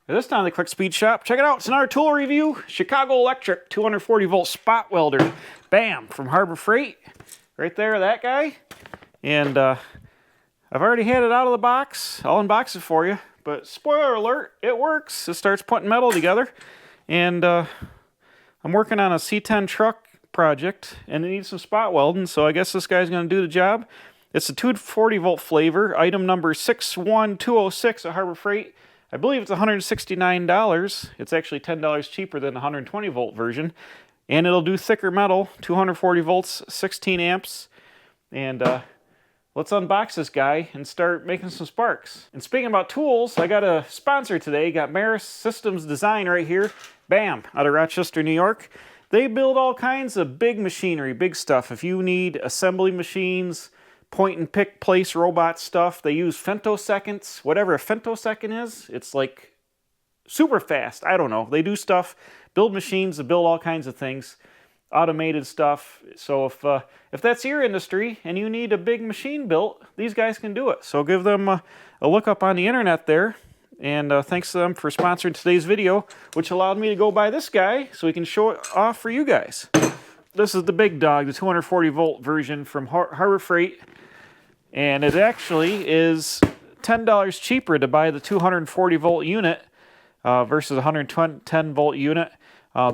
This time the Quick Speed Shop. Check it out. It's another tool review. Chicago Electric 240 volt spot welder. Bam! From Harbor Freight. Right there, that guy. And I've already had it out of the box. I'll unbox it for you. But spoiler alert, it works. It starts putting metal together. And I'm working on a C10 truck project. And it needs some spot welding. So I guess this guy's going to do the job. It's a 240 volt flavor. Item number 61206 at Harbor Freight. I believe it's $169. It's actually $10 cheaper than the 120 volt version. And it'll do thicker metal, 240 volts, 16 amps. And let's unbox this guy and start making some sparks. And speaking about tools, I got a sponsor today. Got Maris Systems Design right here. Bam, out of Rochester, New York. They build all kinds of big machinery, big stuff. If you need assembly machines, point and pick place robot stuff, they use femtoseconds. Whatever a femtosecond is, it's like super fast. I don't know. They do stuff, build machines that build all kinds of things, automated stuff. So if that's your industry and you need a big machine built, these guys can do it. So give them a look up on the internet there. And thanks to them for sponsoring today's video, which allowed me to go buy this guy so we can show it off for you guys. This is the big dog, the 240 volt version from Harbor Freight. And it actually is $10 cheaper to buy the 240 volt unit versus a 110 volt unit.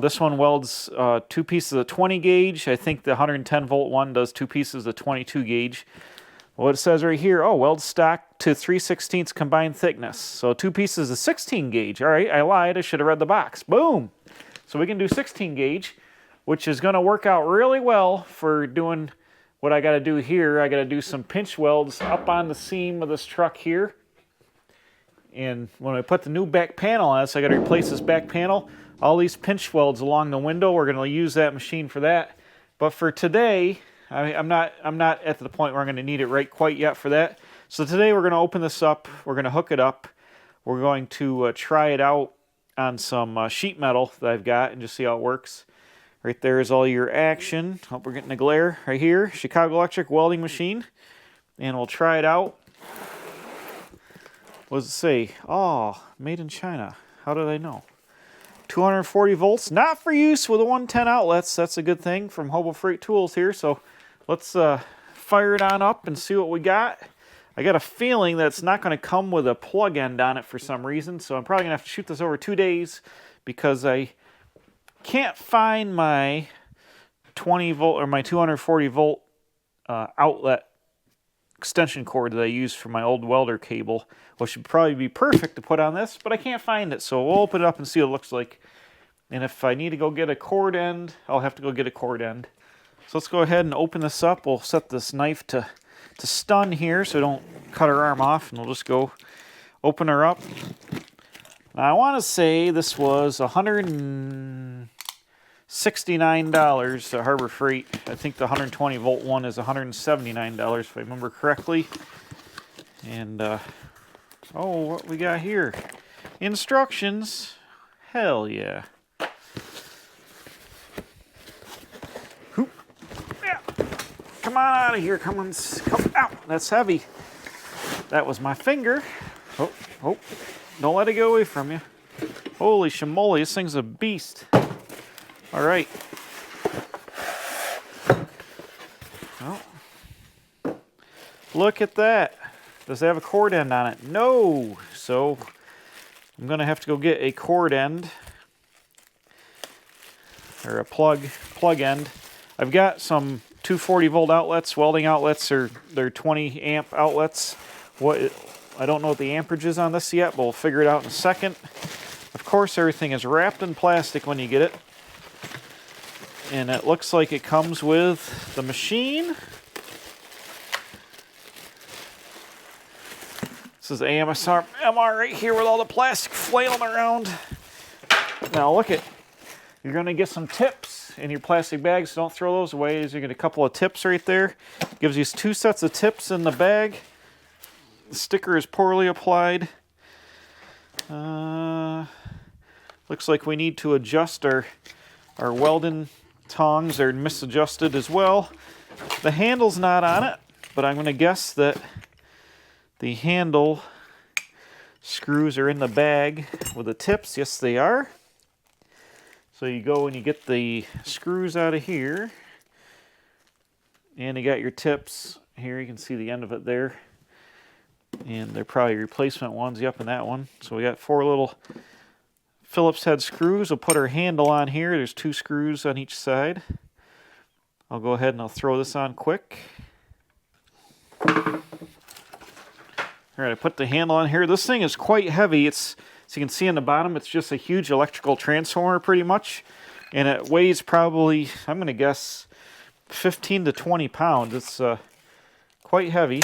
This one welds two pieces of 20 gauge. I think the 110 volt one does two pieces of 22 gauge. What it says right here, oh, weld stock to 3/16 combined thickness. So two pieces of 16 gauge. All right, I lied. I should have read the box. Boom. So we can do 16 gauge, which is going to work out really well for doing what I got to do here. I got to do some pinch welds up on the seam of this truck here. And when I put the new back panel on this, I got to replace this back panel. All these pinch welds along the window, we're going to use that machine for that. But for today, I'm not at the point where I'm going to need it right quite yet for that. So today we're going to open this up. We're going to hook it up. We're going to try it out on some sheet metal that I've got and just see how it works. Right there is all your action. Hope we're getting the glare right here. Chicago Electric welding machine. And we'll try it out. What does it say? Oh, made in China. How did I know? 240 volts. Not for use with the 110 outlets. That's a good thing from Harbor Freight Tools here. So let's fire it on up and see what we got. I got a feeling that it's not going to come with a plug end on it for some reason. So I'm probably going to have to shoot this over 2 days because I can't find my 20 volt or my 240 volt outlet extension cord that I use for my old welder cable, which would probably be perfect to put on this, but I can't find it. So we'll open it up and see what it looks like. And if I need to go get a cord end, I'll have to go get a cord end. So let's go ahead and open this up. We'll set this knife to stun here so we don't cut her arm off, and we'll just go open her up. Now I want to say this was $169 at Harbor Freight. I think the 120 volt one is $179 if I remember correctly. And oh, what we got here? Instructions. Hell yeah. Hoop. Yeah. Come on out of here. Come on. Come out. That's heavy. That was my finger. Oh, oh. Don't let it go away from you. Holy shamoly, this thing's a beast. All right. Oh. Look at that. Does it have a cord end on it? No. So I'm going to have to go get a cord end or a plug end. I've got some 240 volt outlets, welding outlets, or they're 20 amp outlets. I don't know what the amperage is on this yet, but we'll figure it out in a second. Of course, everything is wrapped in plastic when you get it. And it looks like it comes with the machine. This is AMSR MR right here with all the plastic flailing around. Now look at, you're going to get some tips in your plastic bags. So don't throw those away. You get a couple of tips right there. Gives you 2 sets of tips in the bag. The sticker is poorly applied. Looks like we need to adjust our welding tongs. They're misadjusted as well. The handle's not on it, but I'm going to guess that the handle screws are in the bag with the tips. Yes, they are. So you go and you get the screws out of here. And you got your tips. Here you can see the end of it there. And they're probably replacement ones. Yep, and that one. So we got 4 little Phillips head screws. We'll put our handle on here. There's 2 screws on each side. I'll go ahead and I'll throw this on quick. All right, I put the handle on here. This thing is quite heavy. It's, as you can see on the bottom, it's just a huge electrical transformer pretty much. And it weighs probably, I'm going to guess, 15 to 20 pounds. It's quite heavy.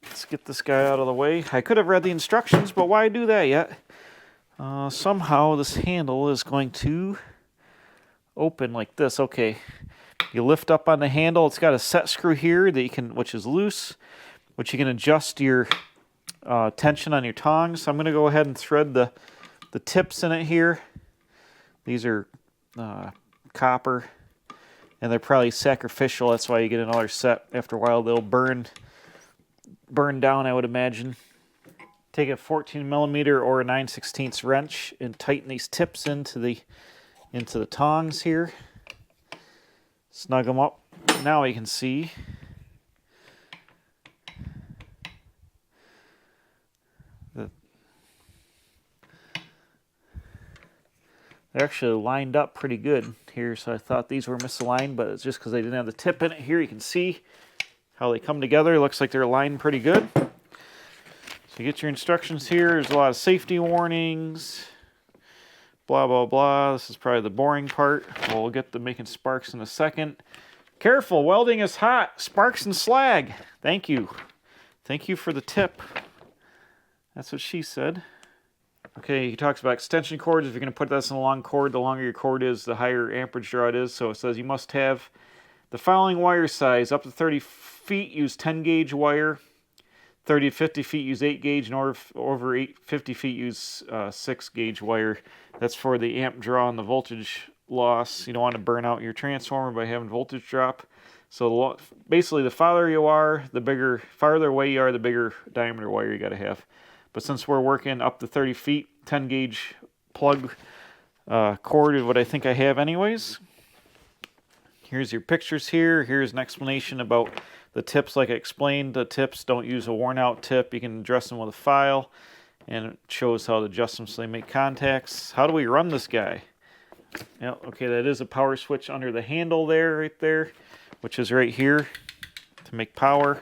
Let's get this guy out of the way. I could have read the instructions, but why do that yet? Somehow this handle is going to open like this. Okay, you lift up on the handle. It's got a set screw here that you can, which is loose, which you can adjust your tension on your tongs. So I'm going to go ahead and thread the tips in it here. These are copper, and they're probably sacrificial. That's why you get another set. After a while, they'll burn down, I would imagine. Take a 14 millimeter or a 9/16 wrench and tighten these tips into the tongs here. Snug them up. Now you can see that they're actually lined up pretty good here. So I thought these were misaligned, but it's just because they didn't have the tip in it. Here you can see how they come together. It looks like they're aligned pretty good. So you get your instructions here. There's a lot of safety warnings. Blah, blah, blah. This is probably the boring part. We'll get to making sparks in a second. Careful, welding is hot. Sparks and slag. Thank you. Thank you for the tip. That's what she said. Okay, he talks about extension cords. If you're going to put this in a long cord, the longer your cord is, the higher amperage draw it is. So it says you must have the following wire size. Up to 30 feet, use 10 gauge wire. 30 to 50 feet, use 8 gauge. And over 50 feet, use 6 gauge wire. That's for the amp draw and the voltage loss. You don't want to burn out your transformer by having voltage drop. So basically, the farther you are, farther away you are, the bigger diameter wire you got to have. But since we're working up to 30 feet, 10 gauge plug cord is what I think I have anyways. Here's your pictures here. Here's an explanation about the tips. Like I explained, the tips, don't use a worn out tip. You can address them with a file. And it shows how to adjust them so they make contacts. How do we run this guy? Yeah, okay, that is a power switch under the handle there, right there, which is right here to make power.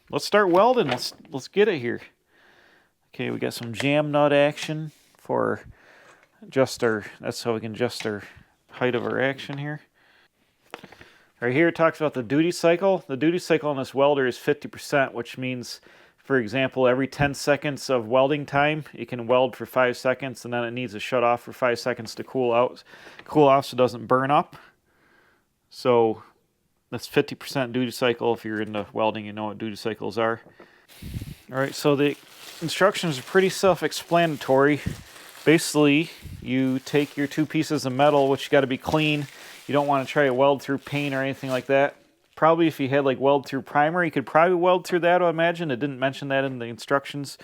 Let's start welding. Let's get it here. Okay, we got some jam nut action for that's how we can adjust our height of our action here. Right here it talks about the duty cycle. The duty cycle on this welder is 50%, which means, for example, every 10 seconds of welding time, it can weld for 5 seconds, and then it needs to shut off for 5 seconds to cool off so it doesn't burn up. So that's 50% duty cycle. If you're into welding, you know what duty cycles are. All right, so the instructions are pretty self-explanatory. Basically, you take your 2 pieces of metal, which got to be clean. You don't want to try to weld through paint or anything like that. Probably if you had like weld through primer, you could probably weld through that, I imagine. It didn't mention that in the instructions,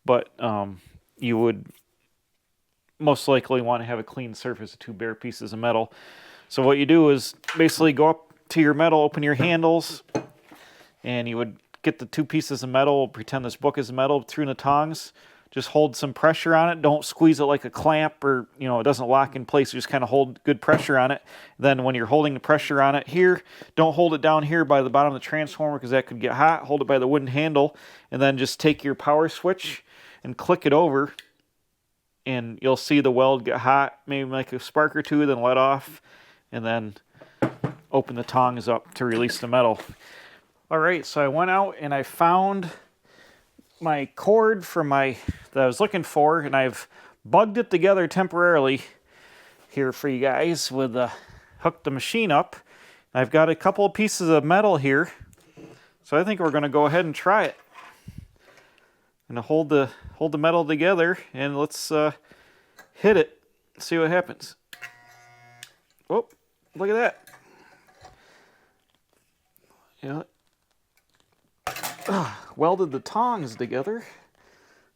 but you would most likely want to have a clean surface of 2 bare pieces of metal. So what you do is basically go up to your metal, open your handles, and you would get the 2 pieces of metal, pretend this book is metal, through the tongs. Just hold some pressure on it. Don't squeeze it like a clamp, or it doesn't lock in place. You just kind of hold good pressure on it. Then when you're holding the pressure on it here, don't hold it down here by the bottom of the transformer because that could get hot. Hold it by the wooden handle, and then just take your power switch and click it over, and you'll see the weld get hot, maybe like a spark or 2, then let off, and then open the tongs up to release the metal. All right, so I went out and I found my cord that I was looking for, and I've bugged it together temporarily here for you guys with hooked the machine up. I've got a couple of pieces of metal here, so I think we're going to go ahead and try it. I'm going to hold the metal together, and let's hit it, see what happens. Oh, look at that. Yeah. welded the tongs together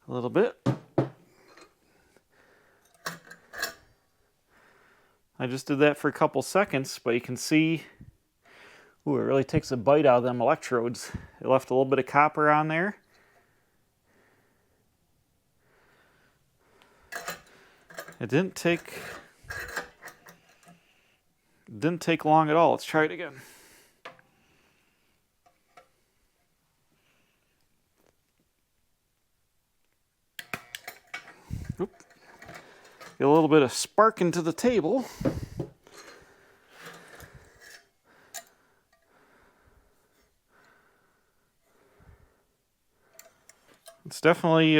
a little bit. I just did that for a couple seconds, but you can see, ooh, it really takes a bite out of them electrodes. It left a little bit of copper on there. It didn't take long at all. Let's try it again. Oop. Get a little bit of spark into the table. It's definitely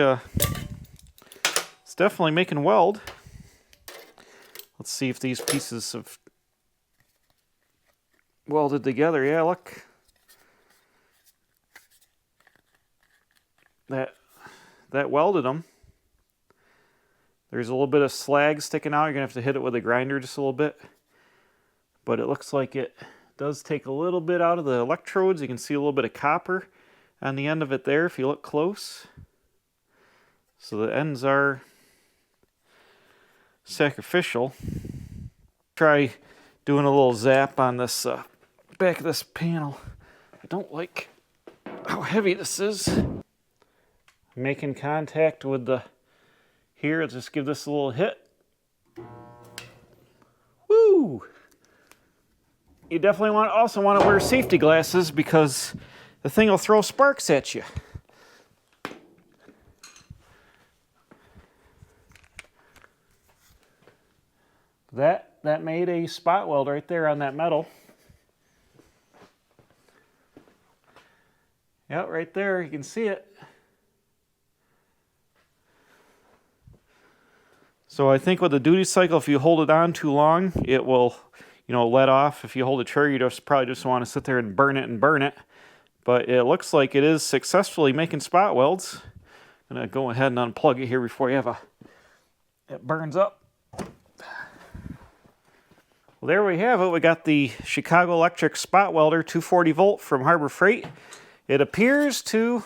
making weld. Let's see if these pieces have welded together. Yeah, look. That welded them. There's a little bit of slag sticking out. You're going to have to hit it with a grinder just a little bit. But it looks like it does take a little bit out of the electrodes. You can see a little bit of copper on the end of it there if you look close. So the ends are sacrificial. Try doing a little zap on this back of this panel. I don't like how heavy this is. Making contact with the here, let's just give this a little hit. Woo! You definitely also want to wear safety glasses because the thing will throw sparks at you. That made a spot weld right there on that metal. Yep, right there, you can see it. So I think with the duty cycle, if you hold it on too long, it will, let off. If you hold the trigger, you probably just want to sit there and burn it. But it looks like it is successfully making spot welds. I'm going to go ahead and unplug it here before it burns up. Well, there we have it. We got the Chicago Electric Spot Welder 240 volt from Harbor Freight. It appears to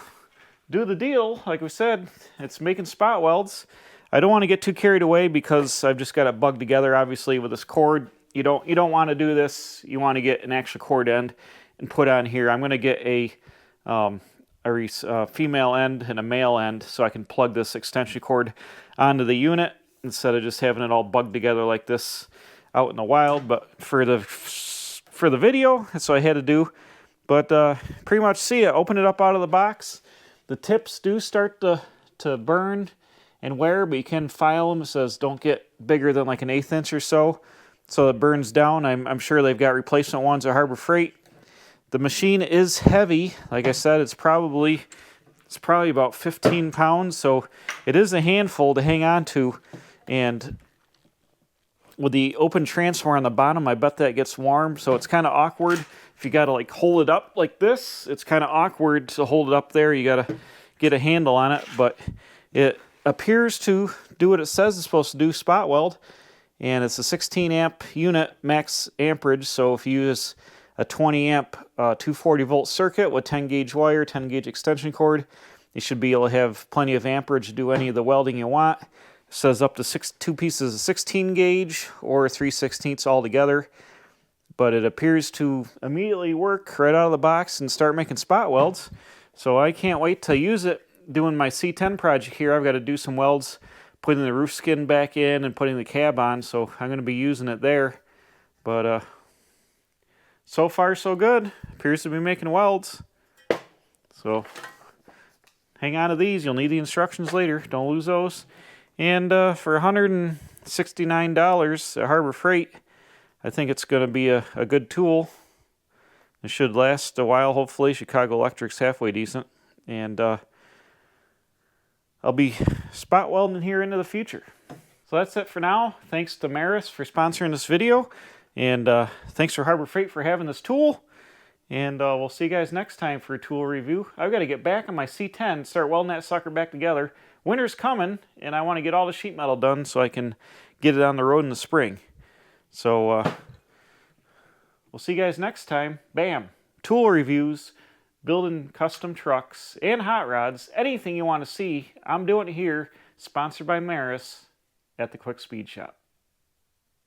do the deal. Like we said, it's making spot welds. I don't want to get too carried away because I've just got it bugged together, obviously, with this cord. You don't want to do this. You want to get an actual cord end and put on here. I'm going to get a female end and a male end so I can plug this extension cord onto the unit instead of just having it all bugged together like this out in the wild. But for the video, that's what I had to do. But pretty much see it. Open it up out of the box. The tips do start to burn and wear, but you can file them. It says don't get bigger than like an 1/8 inch or so it burns down. I'm sure they've got replacement ones at Harbor Freight. The machine is heavy. Like I said, it's probably about 15 pounds, so it is a handful to hang on to. And with the open transfer on the bottom, I bet that gets warm, so it's kind of awkward. If you got to like hold it up like this, it's kind of awkward to hold it up there. You got to get a handle on it, but it appears to do what it says it's supposed to do, spot weld. And it's a 16 amp unit max amperage, so if you use a 20 amp 240 volt circuit with 10 gauge wire, 10 gauge extension cord, you should be able to have plenty of amperage to do any of the welding you want. It says up to two pieces of 16 gauge or 3/16 altogether, but it appears to immediately work right out of the box and start making spot welds. So I can't wait to use it. Doing my C10 project here, I've got to do some welds, putting the roof skin back in and putting the cab on, so I'm going to be using it there. But so far so good. Appears to be making welds. So hang on to these. You'll need the instructions later. Don't lose those. And for $169 at Harbor Freight, I think it's going to be a good tool. It should last a while, hopefully. Chicago Electric's halfway decent. And I'll be spot welding here into the future. So that's it for now. Thanks to Maris for sponsoring this video. And thanks for Harbor Freight for having this tool. And we'll see you guys next time for a tool review. I've got to get back on my C10, start welding that sucker back together. Winter's coming, and I want to get all the sheet metal done so I can get it on the road in the spring. So we'll see you guys next time. Bam! Tool reviews building custom trucks and hot rods. Anything you want to see, I'm doing it here. Sponsored by Maris at the Quick Speed Shop.